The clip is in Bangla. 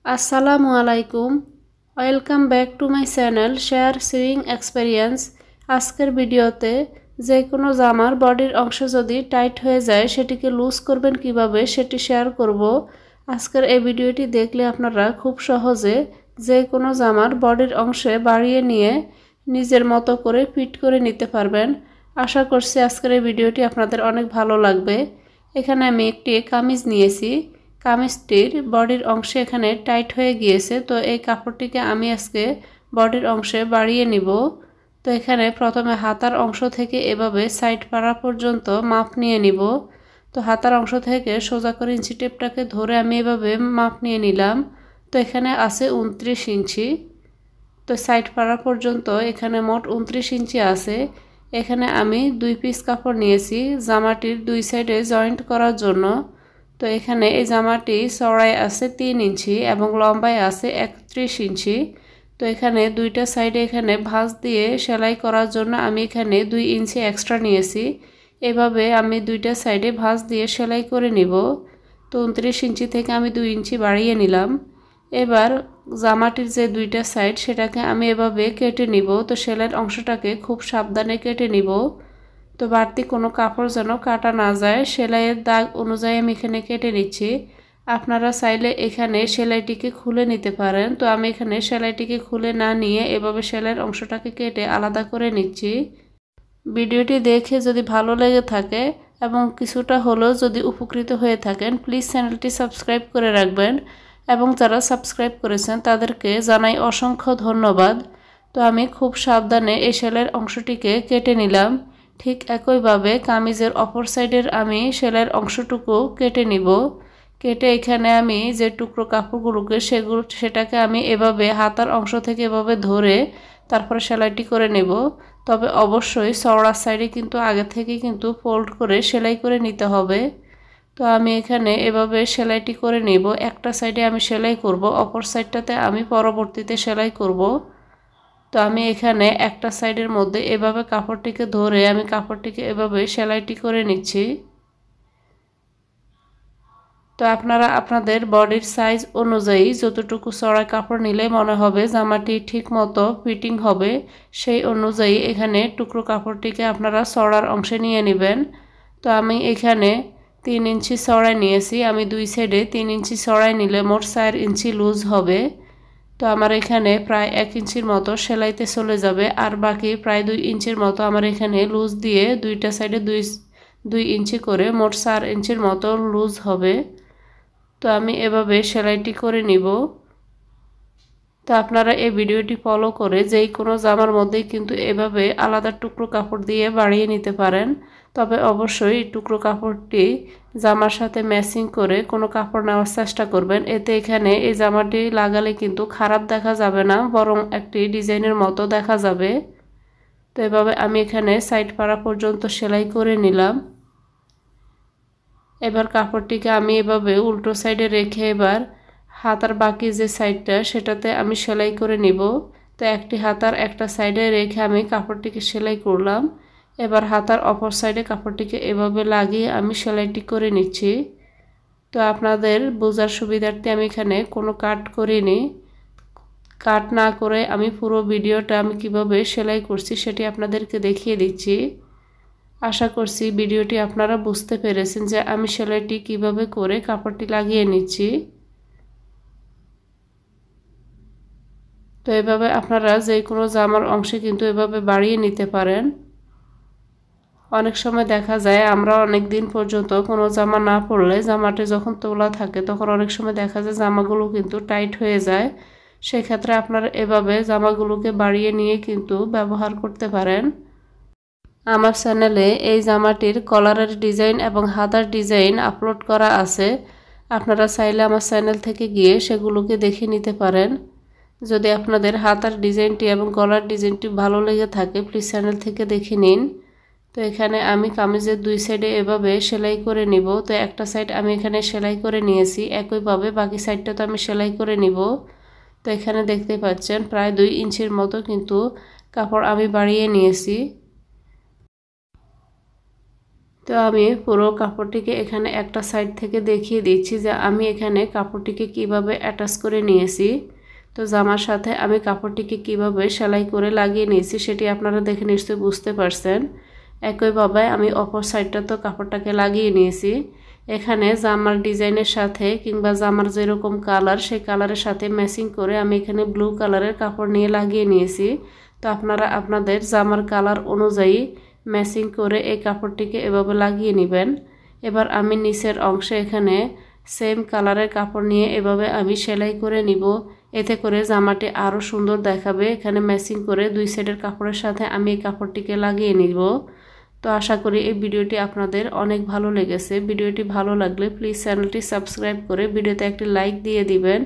আসসালামু আলাইকুম। Welcome back to my channel share swing experience. আজকের ভিডিওতে যে কোনো জামার বডির অংশ যদি টাইট হয়ে যায় সেটিকে লুজ করবেন কিভাবে সেটি শেয়ার করব। আজকের এই ভিডিওটি দেখলে আপনারা খুব সহজে যে কোনো জামার বডির অংশে বাড়িয়ে নিয়ে নিজের মতো করে ফিট করে নিতে পারবেন। আশা করছি আজকের এই ভিডিওটি আপনাদের অনেক ভালো লাগবে। এখানে আমি একটি কামিজ নিয়েছি। কামিজটির বডির অংশে এখানে টাইট হয়ে গিয়েছে, তো এই কাপড়টিকে আমি আজকে বডির অংশে বাড়িয়ে নিব। তো এখানে প্রথমে হাতার অংশ থেকে এভাবে সাইড পাড়া পর্যন্ত মাপ নিয়ে নিব। তো হাতার অংশ থেকে সোজা করে ইঞ্চি টেপটাকে ধরে আমি এভাবে মাপ নিয়ে নিলাম। তো এখানে আছে 29 ইঞ্চি। তো সাইড পাড়া পর্যন্ত এখানে মোট 29 ইঞ্চি আছে। এখানে আমি 2 পিস কাপড় নিয়েছি জামাটির 2 সাইডে জয়েন্ট করার জন্য। তো এখানে এই জামাটি চওড়ায় আছে 3 ইঞ্চি এবং লম্বায় আছে 31 ইঞ্চি। তো এখানে দুইটা সাইডে এখানে ভাঁজ দিয়ে সেলাই করার জন্য আমি এখানে 2 ইঞ্চি এক্সট্রা নিয়েছি। এভাবে আমি দুইটা সাইডে ভাঁজ দিয়ে সেলাই করে নিব। তো 29 ইঞ্চি থেকে আমি 2 ইঞ্চি বাড়িয়ে নিলাম। এবার জামাটির যে দুইটা সাইড সেটাকে আমি এভাবে কেটে নিব। তো সেলাইয়ের অংশটাকে খুব সাবধানে কেটে নিব। তো বাড়তি কোনো কাপড় যেন কাটা না যায়, সেলাইয়ের দাগ অনুযায়ী আমি এখানে কেটে নিচ্ছি। আপনারা চাইলে এখানে সেলাইটিকে খুলে নিতে পারেন। তো আমি এখানে সেলাইটিকে খুলে না নিয়ে এভাবে সেলাইয়ের অংশটাকে কেটে আলাদা করে নিচ্ছি। ভিডিওটি দেখে যদি ভালো লেগে থাকে এবং কিছুটা হলেও যদি উপকৃত হয়ে থাকেন, প্লিজ চ্যানেলটি সাবস্ক্রাইব করে রাখবেন এবং যারা সাবস্ক্রাইব করেছেন তাদেরকে জানাই অসংখ্য ধন্যবাদ। তো আমি খুব সাবধানে এই সেলাইয়ের অংশটিকে কেটে নিলাম। ঠিক একইভাবে কামিজের অপর সাইডের আমি সেলাইয়ের অংশটুকু কেটে নিব। কেটে এখানে আমি যে টুকরো কাপড়গুলোকে সেটাকে আমি এভাবে হাতার অংশ থেকে এভাবে ধরে তারপরে সেলাইটি করে নেব। তবে অবশ্যই চওড়ার সাইডে কিন্তু আগে থেকে কিন্তু ফোল্ড করে সেলাই করে নিতে হবে। তো আমি এখানে এভাবে সেলাইটি করে নেব। একটা সাইডে আমি সেলাই করব, অপর সাইডটাতে আমি পরবর্তীতে সেলাই করব। তো আমি এখানে একটা সাইডের মধ্যে এভাবে কাপড়টিকে ধরে আমি কাপড়টিকে এভাবে সেলাইটি করে নিচ্ছি। তো আপনারা আপনাদের বডির সাইজ অনুযায়ী যতটুকু চড়া কাপড় নিলে মনে হবে জামাটি ঠিক মতো ফিটিং হবে, সেই অনুযায়ী এখানে টুকরো কাপড়টিকে আপনারা চড়ার অংশে নিয়ে নেবেন। তো আমি এখানে 3 ইঞ্চি চড়াই নিয়েছি। আমি 2 সাইডে 3 ইঞ্চি চড়াই নিলে মোট 4 ইঞ্চি লুজ হবে। তো আমার এখানে প্রায় 1 ইঞ্চির মতো সেলাইতে চলে যাবে, আর বাকি প্রায় 2 ইঞ্চির মতো আমার এখানে লুজ দিয়ে দুইটা সাইডে 2 ইঞ্চি করে মোট 4 ইঞ্চির মতো লুজ হবে। তো আমি এভাবে সেলাইটি করে নিব। তো আপনারা এই ভিডিওটি ফলো করে যেই কোনো জামার মধ্যেই কিন্তু এভাবে আলাদা টুকরো কাপড় দিয়ে বাড়িয়ে নিতে পারেন। তবে অবশ্যই টুকরো কাপড়টি জামার সাথে ম্যাচিং করে কোনো কাপড় নেওয়ার চেষ্টা করবেন। এতে এখানে এই জামাটি লাগালে কিন্তু খারাপ দেখা যাবে না, বরং একটি ডিজাইনের মতো দেখা যাবে। তো এভাবে আমি এখানে সাইড পাড়া পর্যন্ত সেলাই করে নিলাম। এবার কাপড়টিকে আমি এভাবে উল্টো সাইডে রেখে এবার হাতার বাকি যে সাইডটা সেটাতে আমি সেলাই করে নিব। তো একটি হাতার একটা সাইডে রেখে আমি কাপড়টিকে সেলাই করলাম। এবার হাতার অপর সাইডে কাপড়টিকে এভাবে লাগিয়ে আমি সেলাইটি করে নিচ্ছি। তো আপনাদের বোঝার সুবিধার্থে আমি এখানে কোনো কাট করিনি। কাট না করে আমি পুরো ভিডিওটা আমি কিভাবে সেলাই করছি সেটি আপনাদেরকে দেখিয়ে দিচ্ছি। আশা করছি ভিডিওটি আপনারা বুঝতে পেরেছেন যে আমি সেলাইটি কিভাবে করে কাপড়টি লাগিয়ে নিচ্ছি। তো এভাবে আপনারা যে কোনো জামার অংশে কিন্তু এভাবে বাড়িয়ে নিতে পারেন। অনেক সময় দেখা যায় আমরা অনেক দিন পর্যন্ত কোনো জামা না পরলে জামাটি যখন তোলা থাকে তখন অনেক সময় দেখা যায় জামাগুলো কিন্তু টাইট হয়ে যায়। সেক্ষেত্রে আপনারা এভাবে জামাগুলোকে বাড়িয়ে নিয়ে কিন্তু ব্যবহার করতে পারেন। আমার চ্যানেলে এই জামাটির কলারের ডিজাইন এবং হাতার ডিজাইন আপলোড করা আছে। আপনারা চাইলে আমার চ্যানেল থেকে গিয়ে সেগুলোকে দেখে নিতে পারেন। যদি আপনাদের হাতার ডিজাইনটি এবং গলার ডিজাইনটি ভালো লেগে থাকে প্লিজ চ্যানেল থেকে দেখে নিন। তো এখানে আমি কামিজের 2 সাইডে এভাবে সেলাই করে নিব। তো একটা সাইড আমি এখানে সেলাই করে নিয়েছি, একইভাবে বাকি সাইডটা তো আমি সেলাই করে নিব। তো এখানে দেখতে পাচ্ছেন প্রায় 2 ইঞ্চির মতো কিন্তু কাপড় আমি বাড়িয়ে নিয়েছি। তো আমি পুরো কাপড়টিকে এখানে একটা সাইড থেকে দেখিয়ে দিচ্ছি যে আমি এখানে কাপড়টিকে কিভাবে অ্যাটাচ করে নিয়েছি। তো জামার সাথে আমি কাপড়টিকে কিভাবে সেলাই করে লাগিয়ে নিয়েছি সেটি আপনারা দেখে নিশ্চয়ই বুঝতে পারছেন। একইভাবে আমি অপর সাইডটা তো কাপড়টাকে লাগিয়ে নিয়েছি। এখানে জামার ডিজাইনের সাথে কিংবা জামার যেরকম কালার সেই কালারের সাথে ম্যাচিং করে আমি এখানে ব্লু কালারের কাপড় নিয়ে লাগিয়ে নিয়েছি। তো আপনারা আপনাদের জামার কালার অনুযায়ী ম্যাচিং করে এই কাপড়টিকে এভাবে লাগিয়ে নেবেন। এবার আমি নিচের অংশে এখানে সেম কালারের কাপড় নিয়ে এভাবে আমি সেলাই করে নিব। এতে করে জামাটি আরও সুন্দর দেখাবে। এখানে ম্যাচিং করে দুই সাইডের কাপড়ের সাথে আমি এই কাপড়টিকে লাগিয়ে নিব। তো আশা করি এই ভিডিওটি আপনাদের অনেক ভালো লেগেছে। ভিডিওটি ভালো লাগলে প্লিজ চ্যানেলটি সাবস্ক্রাইব করে ভিডিওতে একটি লাইক দিয়ে দিবেন।